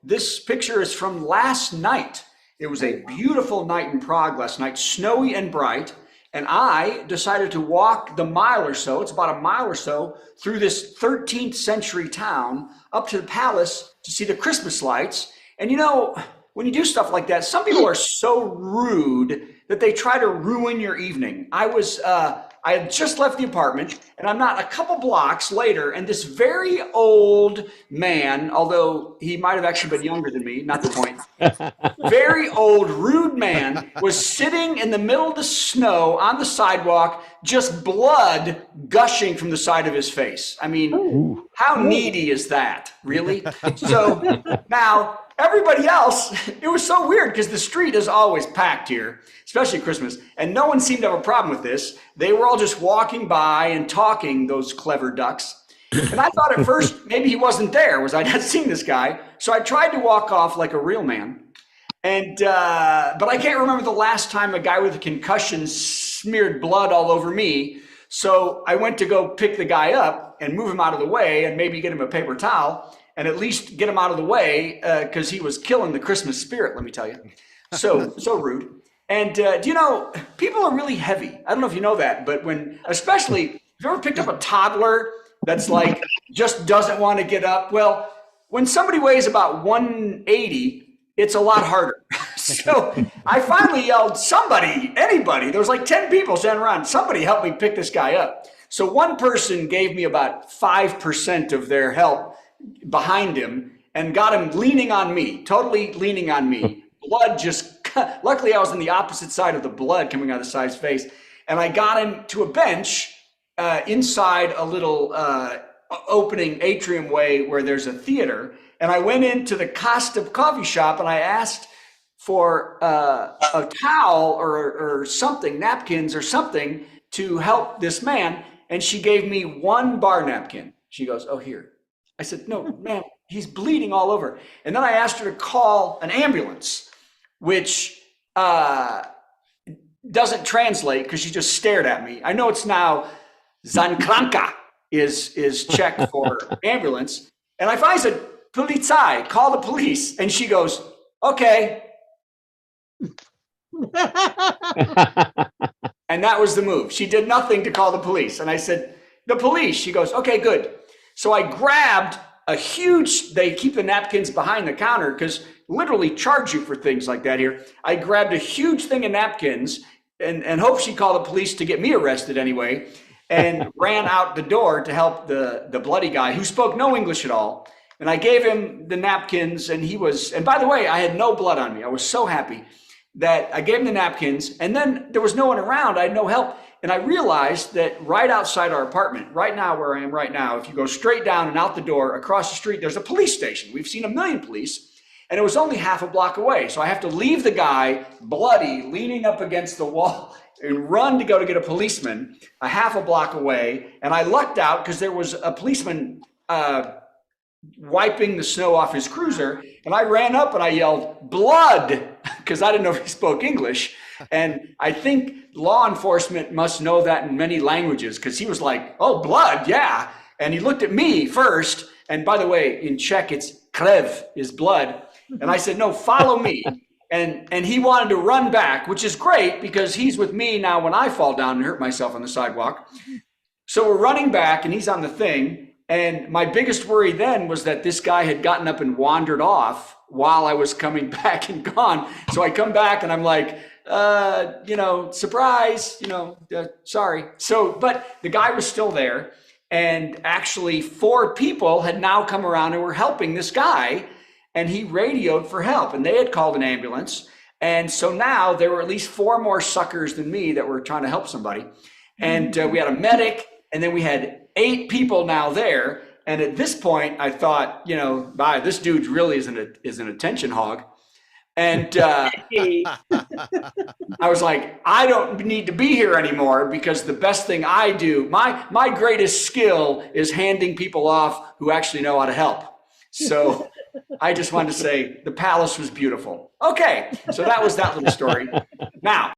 this picture is from last night. It was a beautiful night in Prague last night, snowy and bright. And I decided to walk the mile or so, it's about a mile or so, through this 13th century town up to the palace to see the Christmas lights. And you know, when you do stuff like that, some people are so rude that they try to ruin your evening. I had just left the apartment, and I'm not a couple blocks later, and this very old man, although he might have actually been younger than me, not the point, very old, rude man was sitting in the middle of the snow on the sidewalk, just blood gushing from the side of his face. I mean, how needy is that, really? So now, everybody else, it was so weird because the street is always packed here, especially at Christmas, and no one seemed to have a problem with this. They were all just walking by and talking, those clever ducks. And I thought at first maybe he wasn't there, was I not seeing this guy. So I tried to walk off like a real man. And but I can't remember the last time a guy with a concussion smeared blood all over me. So I went to go pick the guy up and move him out of the way and maybe get him a paper towel and at least get him out of the way because he was killing the Christmas spirit, let me tell you. So rude. And do you know, people are really heavy. I don't know if you know that, but especially, have you ever picked up a toddler that's like, just doesn't want to get up? Well, when somebody weighs about 180, it's a lot harder. So I finally yelled, somebody, anybody, there was like 10 people standing around, somebody help me pick this guy up. So one person gave me about 5% of their help behind him and got him leaning on me, totally leaning on me. Blood luckily I was on the opposite side of the blood coming out of the side of his face. And I got him to a bench inside a little opening atrium way where there's a theater. And I went into the Costa coffee shop and I asked for a towel or something, napkins or something to help this man. And she gave me one bar napkin. She goes, oh, here. I said, no, ma'am, he's bleeding all over. And then I asked her to call an ambulance, which doesn't translate because she just stared at me. I know it's now Zankranka is Czech for ambulance. And I finally said, Polizei, call the police. And she goes, okay. And that was the move. She did nothing to call the police. And I said, the police. She goes, okay, good. So I grabbed a huge, they keep the napkins behind the counter because literally charge you for things like that here. I grabbed a huge thing of napkins and hope she called the police to get me arrested anyway, and ran out the door to help the bloody guy who spoke no English at all. And I gave him the napkins and by the way, I had no blood on me. I was so happy that I gave him the napkins and then there was no one around. I had no help. And I realized that right outside our apartment, right now where I am right now, if you go straight down and out the door across the street, there's a police station. We've seen 1 million police and it was only half a block away. So I have to leave the guy bloody, leaning up against the wall and run to go to get a policeman a half a block away. And I lucked out because there was a policeman wiping the snow off his cruiser. And I ran up and I yelled, blood, because I didn't know if he spoke English. And I think law enforcement must know that in many languages because he was like, oh, blood, yeah. And he looked at me first. And by the way, in Czech, it's krev, is blood. And I said, no, follow me. And he wanted to run back, which is great because he's with me now when I fall down and hurt myself on the sidewalk. So we're running back and he's on the thing. And my biggest worry then was that this guy had gotten up and wandered off while I was coming back and gone. So I come back and I'm like, surprise, sorry. So, but the guy was still there. And actually 4 people had now come around and were helping this guy. And he radioed for help and they had called an ambulance. And so now there were at least 4 more suckers than me that were trying to help somebody. And we had a medic and then we had 8 people now there. And at this point I thought, this dude really is an attention hog. And I was like, I don't need to be here anymore because the best thing I do, my greatest skill is handing people off who actually know how to help. So I just wanted to say the palace was beautiful. Okay, so that was that little story. Now,